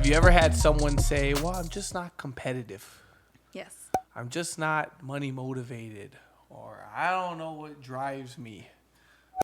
Have you ever had someone say, well, I'm just not competitive. Yes. I'm just not money motivated. Or I don't know what drives me.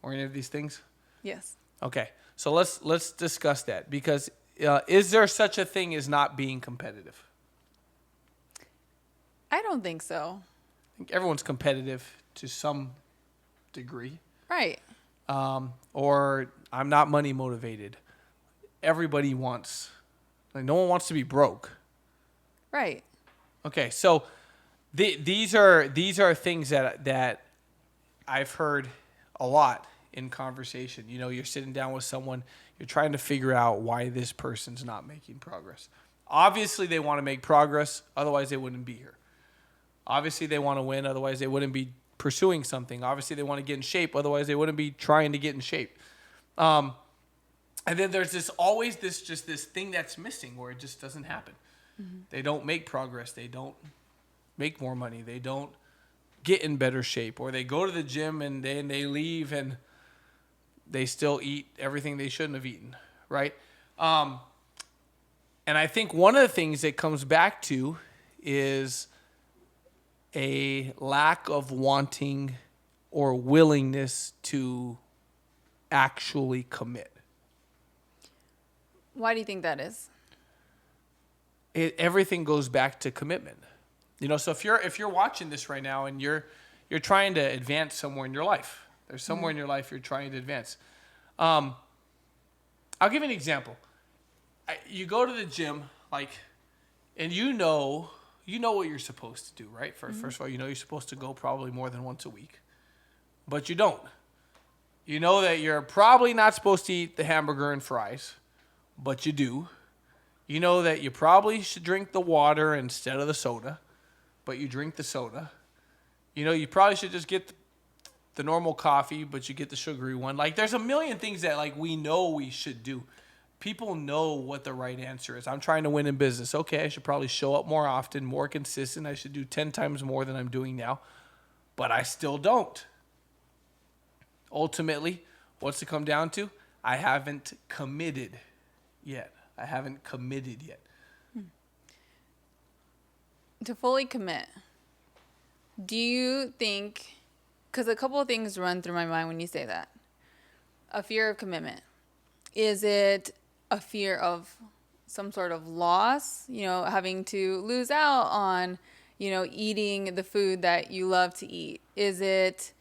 Or any of these things? Yes. Okay. So let's discuss that. Because is there such a thing as not being competitive? I don't think so. I think everyone's competitive to some degree. Right. Or I'm not money motivated. Everybody wants, like, no one wants to be broke. Right. Okay, so these are things that I've heard a lot in conversation. You know, you're sitting down with someone, you're trying to figure out why this person's not making progress. Obviously, they want to make progress, otherwise they wouldn't be here. Obviously, they want to win, otherwise they wouldn't be pursuing something. Obviously, they want to get in shape, otherwise they wouldn't be trying to get in shape. And then there's this thing that's missing where it just doesn't happen. Mm-hmm. They don't make progress. They don't make more money. They don't get in better shape. Or they go to the gym and then they leave and they still eat everything they shouldn't have eaten, right? And I think one of the things that comes back to is a lack of wanting or willingness to actually commit. Why do you think that is? Everything goes back to commitment. You know, so if you're watching this right now and you're trying to advance somewhere in your life, there's somewhere in your life you're trying to advance. I'll give you an example. You go to the gym, and you know what you're supposed to do, right? First of all, you know you're supposed to go probably more than once a week, but you don't. You know that you're probably not supposed to eat the hamburger and fries, but you do. You know that you probably should drink the water instead of the soda, but you drink the soda. You know, you probably should just get the normal coffee, but you get the sugary one. Like, there's a million things that, like, we know we should do. People know what the right answer is. I'm trying to win in business. Okay, I should probably show up more often, more consistent. I should do 10 times more than I'm doing now, but I still don't. Ultimately, what's it come down to? I haven't committed yet. I haven't committed yet. To fully commit, do you think, because a couple of things run through my mind when you say that. A fear of commitment. Is it a fear of some sort of loss, having to lose out on, eating the food that you love to eat? Is it,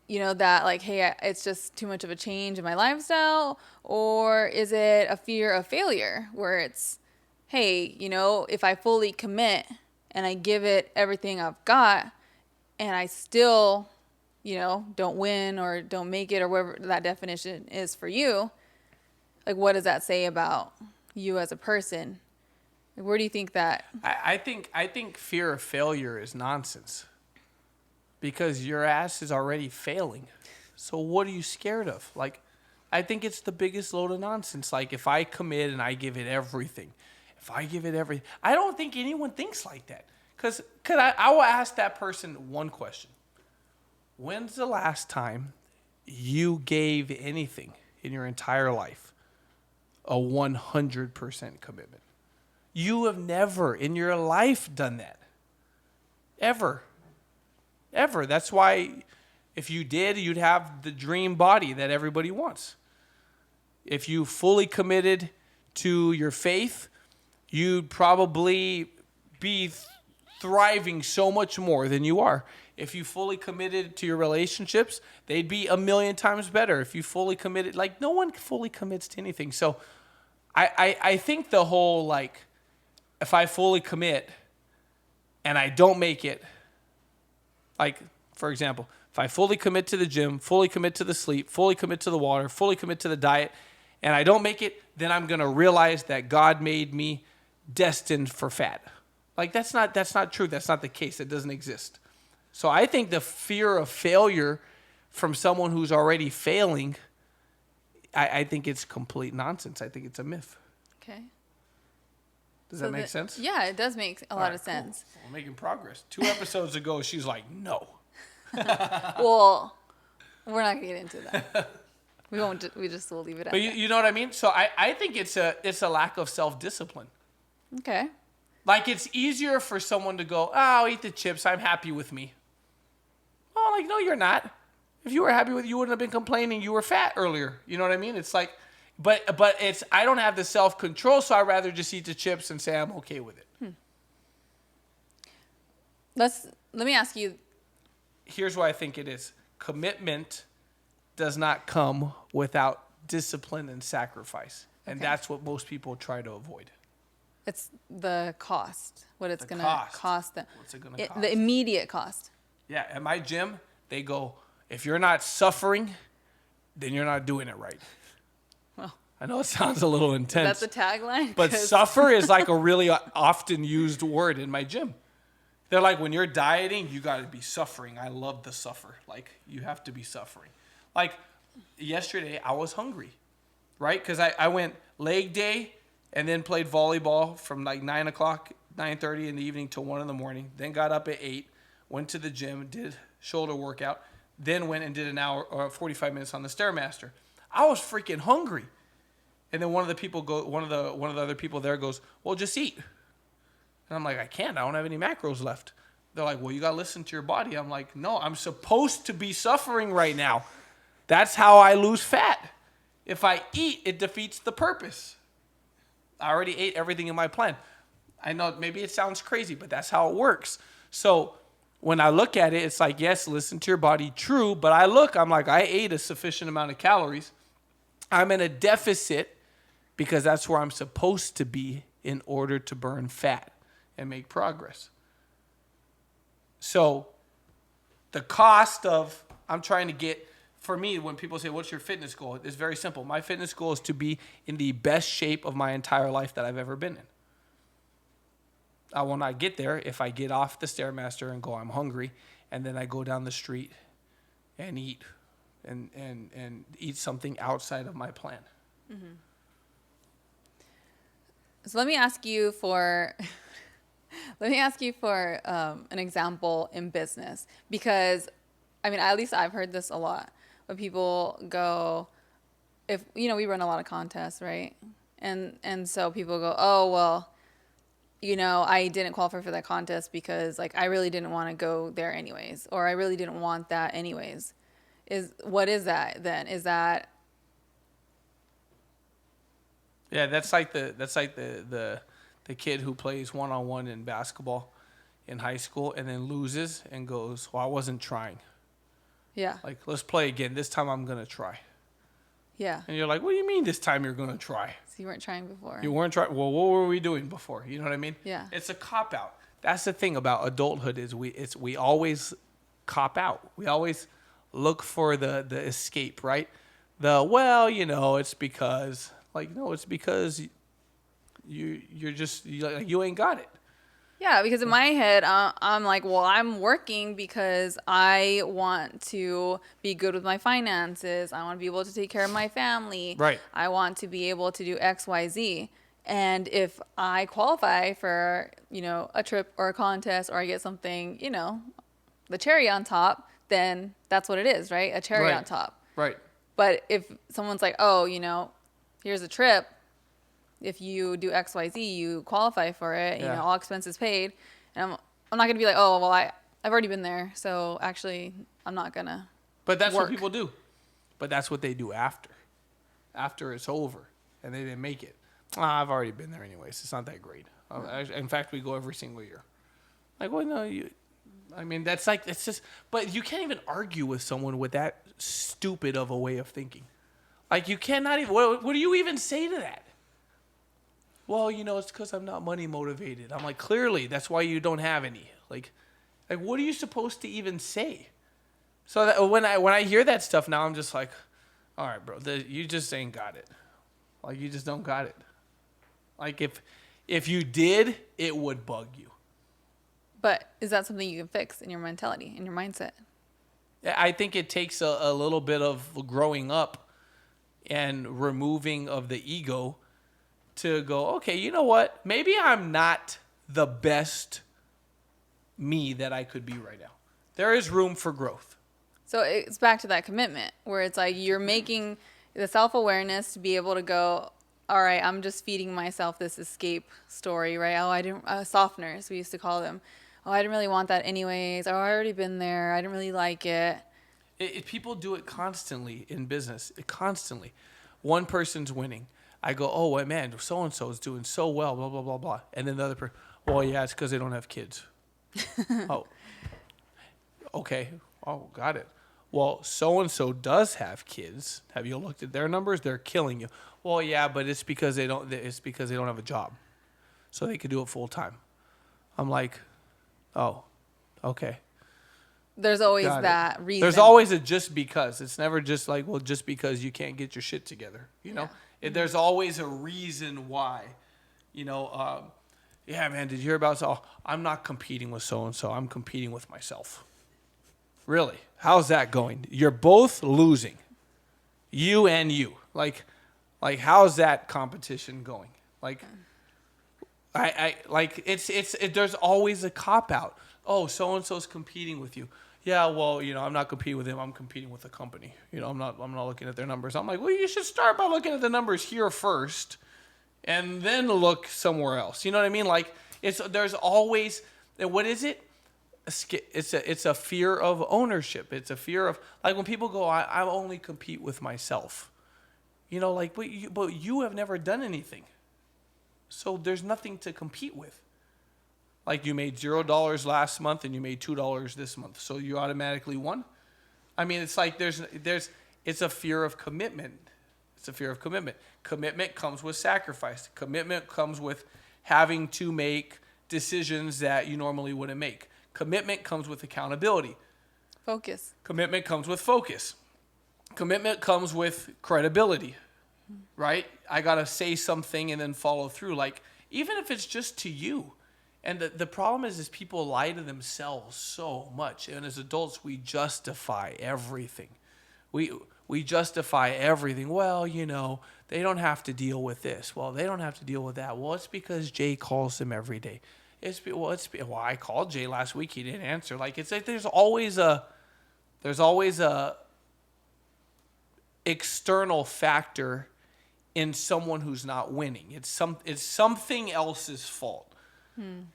that like, hey, it's just too much of a change in my lifestyle? Or is it a fear of failure where it's, hey, if I fully commit and I give it everything I've got and I still, don't win or don't make it or whatever that definition is for you, like, what does that say about you as a person? Where do you think that? I think fear of failure is nonsense because your ass is already failing. So what are you scared of? Like, I think it's the biggest load of nonsense. Like, if I commit and I give it everything, I don't think anyone thinks like that. Because I will ask that person one question. When's the last time you gave anything in your entire life a 100% commitment? You have never in your life done that. Ever. That's why if you did, you'd have the dream body that everybody wants. If you fully committed to your faith, you'd probably be thriving so much more than you are. If you fully committed to your relationships, they'd be 1,000,000 times better. If you fully committed, like, no one fully commits to anything. So I think the whole, like, if I fully commit and I don't make it, like, for example, if I fully commit to the gym, fully commit to the sleep, fully commit to the water, fully commit to the diet, and I don't make it, then I'm going to realize that God made me destined for fat. Like, that's not true. That's not the case. It doesn't exist. So I think the fear of failure from someone who's already failing, I think it's complete nonsense. I think it's a myth. Okay. Does that make sense? Yeah, it does make a lot of sense. Cool. We're making progress. 2 episodes ago, she's like, no. Well, we're not going to get into that. We won't. We just will leave it at But that. you know what I mean? So I think it's a lack of self-discipline. Okay. Like, it's easier for someone to go, oh, I'll eat the chips. I'm happy with me. Oh, like, no, you're not. If you were happy with it, you wouldn't have been complaining you were fat earlier. You know what I mean? It's like, but it's, I don't have the self-control, so I'd rather just eat the chips and say I'm okay with it. Let me ask you. Here's why I think it is. Commitment does not come without discipline and sacrifice. And Okay. that's what most people try to avoid. It's the cost. What it's The gonna cost. cost them. What's it gonna cost? The immediate cost. Yeah, at my gym, they go, if you're not suffering, then you're not doing it right. Well, I know it sounds a little intense. that's the tagline. But 'Cause- suffer is like a really often used word in my gym. They're like, when you're dieting, you got to be suffering. I love the suffer. Like, you have to be suffering. Like, yesterday, I was hungry, right? Because I went leg day and then played volleyball from like 9 o'clock, 9:30 in the evening till 1 in the morning. Then got up at 8, went to the gym, did shoulder workout, then went and did an hour or 45 minutes on the Stairmaster. I was freaking hungry. And then one of the other people there goes, well, just eat. And I'm like, I can't. I don't have any macros left. They're like, well, you got to listen to your body. I'm like, no, I'm supposed to be suffering right now. That's how I lose fat. If I eat, it defeats the purpose. I already ate everything in my plan. I know maybe it sounds crazy, but that's how it works. So when I look at it, it's like, yes, listen to your body, true. But I'm like, I ate a sufficient amount of calories. I'm in a deficit because that's where I'm supposed to be in order to burn fat and make progress. So the cost of, I'm trying to get, for me, when people say, what's your fitness goal? It's very simple. My fitness goal is to be in the best shape of my entire life that I've ever been in. I will not get there if I get off the Stairmaster and go, I'm hungry, and then I go down the street and eat and eat something outside of my plan. Mm-hmm. So let me ask you for an example in business, because I mean, at least I've heard this a lot when people go, if we run a lot of contests, right? And so people go, oh well, I didn't qualify for that contest because like I really didn't want to go there anyways, or I really didn't want that anyways. What is that then? Is that That's like the kid who plays one-on-one in basketball in high school and then loses and goes, well, I wasn't trying. Yeah. Like, let's play again. This time I'm going to try. Yeah. And you're like, what do you mean this time you're going to try? So you weren't trying before. You weren't trying. Well, what were we doing before? You know what I mean? Yeah. It's a cop-out. That's the thing about adulthood is we always cop out. We always look for the escape, right? It's because... Like, no, it's because you ain't got it. Yeah, because in my head, I'm like, well, I'm working because I want to be good with my finances. I want to be able to take care of my family. Right. I want to be able to do X, Y, Z. And if I qualify for, a trip or a contest, or I get something, the cherry on top, then that's what it is, right? A cherry on top. Right. But if someone's like, oh, here's a trip. If you do X, Y, Z, you qualify for it. Yeah. All expenses paid. And I'm not gonna be like, oh, well, I've already been there, so actually, I'm not gonna. But that's work. what people do. But that's what they do after it's over, and they didn't make it. I've already been there anyways. It's not that great. In fact, we go every single year. Like, well, no, that's like it's just. But you can't even argue with someone with that stupid of a way of thinking. Like, you cannot even, what do you even say to that? Well, it's because I'm not money motivated. I'm like, clearly, that's why you don't have any. Like what are you supposed to even say? So that when I hear that stuff now, I'm just like, all right, bro, you just ain't got it. Like, you just don't got it. Like, if you did, it would bug you. But is that something you can fix in your mentality, in your mindset? I think it takes a little bit of growing up and removing of the ego to go, okay, you know what? Maybe I'm not the best me that I could be right now. There is room for growth. So it's back to that commitment where it's like you're making The self-awareness to be able to go, all right, I'm just feeding myself this escape story, right? Oh, I didn't, softeners, we used to call them. Oh, I didn't really want that anyways. Oh, I already been there. I didn't really like it. People do it constantly in business. Constantly. One person's winning. I go, oh, well, man, so-and-so is doing so well, blah, blah, blah, blah. And then the other person, well, yeah, it's because they don't have kids. Oh, okay. Oh, got it. Well, so-and-so does have kids. Have you looked at their numbers? They're killing you. Well, yeah, but it's because they don't have a job. So they could do it full time. I'm like, oh, okay. There's always Got that it. reason. There's always a just because. It's never just like, well, just because you can't get your shit together. You know, there's always a reason why. You know, yeah, man, did you hear about so? I'm not competing with so-and-so. I'm competing with myself. Really? How's that going? You're both losing. You and you. Like how's that competition going? Like, I like there's always a cop out. Oh, so-and-so's competing with you. Yeah, well, you know, I'm not competing with them. I'm competing with the company. You know, I'm not looking at their numbers. I'm like, well, you should start by looking at the numbers here first, and then look somewhere else. You know what I mean? Like, there's always, what is it? It's a fear of ownership. It's a fear of, like, when people go, I only compete with myself. You know, like, but you have never done anything, so there's nothing to compete with. Like, you made $0 last month and you made $2 this month, so you automatically won. I mean, it's like it's a fear of commitment. It's a fear of commitment. Commitment comes with sacrifice. Commitment comes with having to make decisions that you normally wouldn't make. Commitment comes with accountability. Focus. Commitment comes with focus. Commitment comes with credibility, right? I got to say something and then follow through. Like, even if it's just to you. And the problem is people lie to themselves so much. And as adults, we justify everything. We justify everything. Well, you know, they don't have to deal with this. Well, they don't have to deal with that. Well, it's because Jay calls them every day. Well, I called Jay last week. He didn't answer. Like, it's like there's always a external factor in someone who's not winning. It's something else's fault.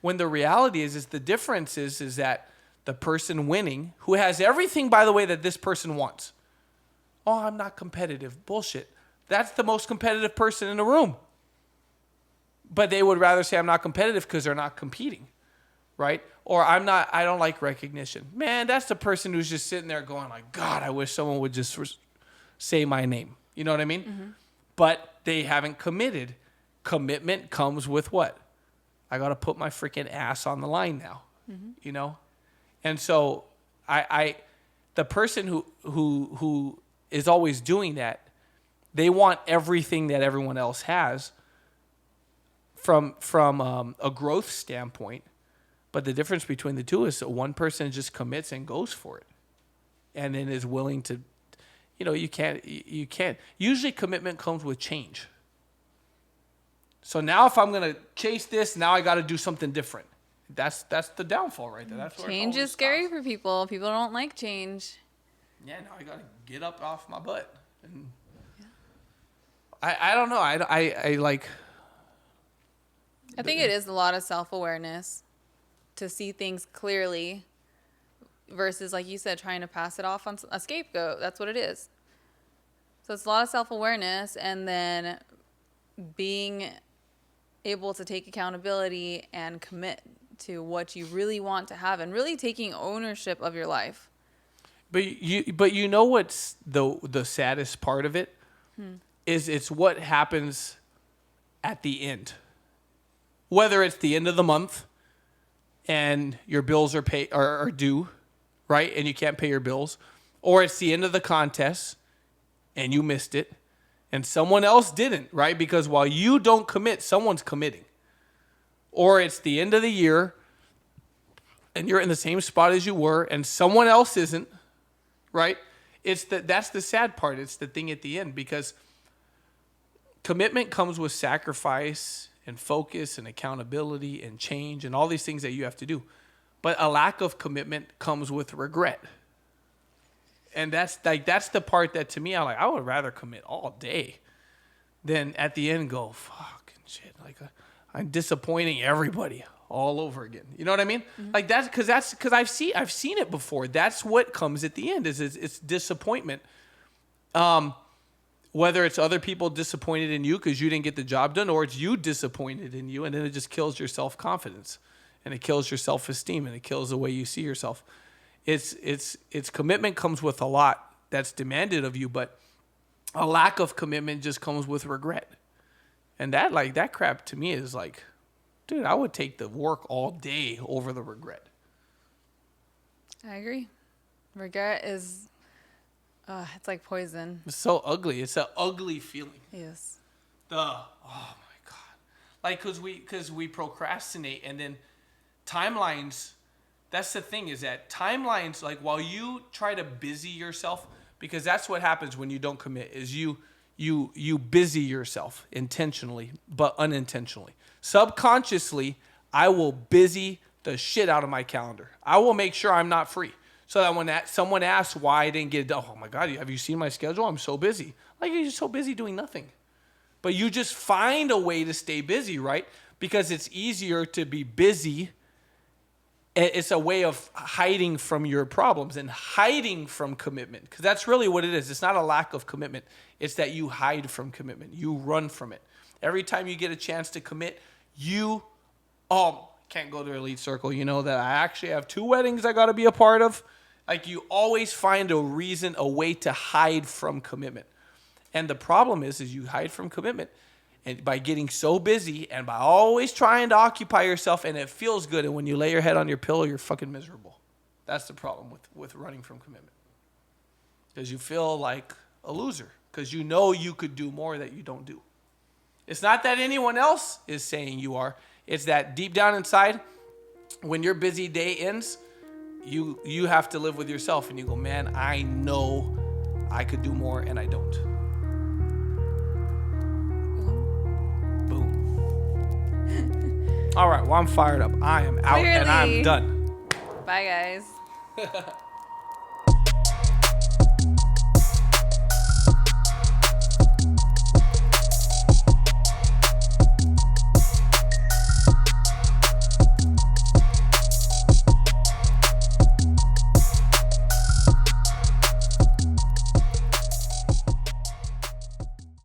When the reality is the difference is that the person winning, who has everything, by the way, that this person wants. Oh, I'm not competitive. Bullshit. That's the most competitive person in the room. But they would rather say I'm not competitive because they're not competing, right? Or I don't like recognition. Man, that's the person who's just sitting there going like, God, I wish someone would just say my name. You know what I mean? Mm-hmm. But they haven't committed. Commitment comes with what? I got to put my freaking ass on the line now, you know? And so the person who is always doing that, they want everything that everyone else has from a growth standpoint. But the difference between the two is that one person just commits and goes for it and then is willing to, you know, you can't. Usually commitment comes with change. So now if I'm going to chase this, now I got to do something different. That's the downfall right there. That's where change is scary for people. People don't like change. Yeah, now I got to get up off my butt. And I don't know. I like. I think it is a lot of self-awareness to see things clearly versus, like you said, trying to pass it off on a scapegoat. That's what it is. So it's a lot of self-awareness and then being able to take accountability and commit to what you really want to have and really taking ownership of your life. But you know what's the saddest part of it is it's what happens at the end. Whether it's the end of the month and your bills are due, right? And you can't pay your bills, or it's the end of the contest and you missed it. And someone else didn't, right? Because while you don't commit, someone's committing. Or it's the end of the year and you're in the same spot as you were and someone else isn't, right? That's the sad part. It's the thing at the end because commitment comes with sacrifice and focus and accountability and change and all these things that you have to do. But a lack of commitment comes with regret. And that's the part that to me, I would rather commit all day than at the end go, fucking shit. Like I'm disappointing everybody all over again. You know what I mean? Mm-hmm. Like that's because I've seen it before. That's what comes at the end is it's disappointment. Whether it's other people disappointed in you because you didn't get the job done, or it's you disappointed in you, and then it just kills your self-confidence, and it kills your self-esteem, and it kills the way you see yourself. It's commitment comes with a lot that's demanded of you, but a lack of commitment just comes with regret. And that crap to me is like, dude, I would take the work all day over the regret. I agree. Regret is, it's like poison. It's so ugly. It's an ugly feeling. Yes. Oh my God. Like, cause we procrastinate, and then timelines. That's the thing, is that timelines, like while you try to busy yourself, because that's what happens when you don't commit, is you busy yourself intentionally, but unintentionally. Subconsciously, I will busy the shit out of my calendar. I will make sure I'm not free. So that when someone asks why I didn't get it done, oh my God, have you seen my schedule? I'm so busy. Like, you're just so busy doing nothing. But you just find a way to stay busy, right? Because it's easier to be busy. It's a way of hiding from your problems and hiding from commitment. Because that's really what it is. It's not a lack of commitment. It's that you hide from commitment. You run from it. Every time you get a chance to commit, you can't go to Elite Circle. You know that I actually have 2 weddings I got to be a part of. Like, you always find a reason, a way to hide from commitment. And the problem is you hide from commitment. And by getting so busy and by always trying to occupy yourself, and it feels good. And when you lay your head on your pillow, you're fucking miserable. That's the problem with running from commitment. Because you feel like a loser. Because you know you could do more that you don't do. It's not that anyone else is saying you are. It's that deep down inside, when your busy day ends, you have to live with yourself. And you go, man, I know I could do more and I don't. All right, well, I'm fired up. I am out. Clearly. And I'm done. Bye, guys.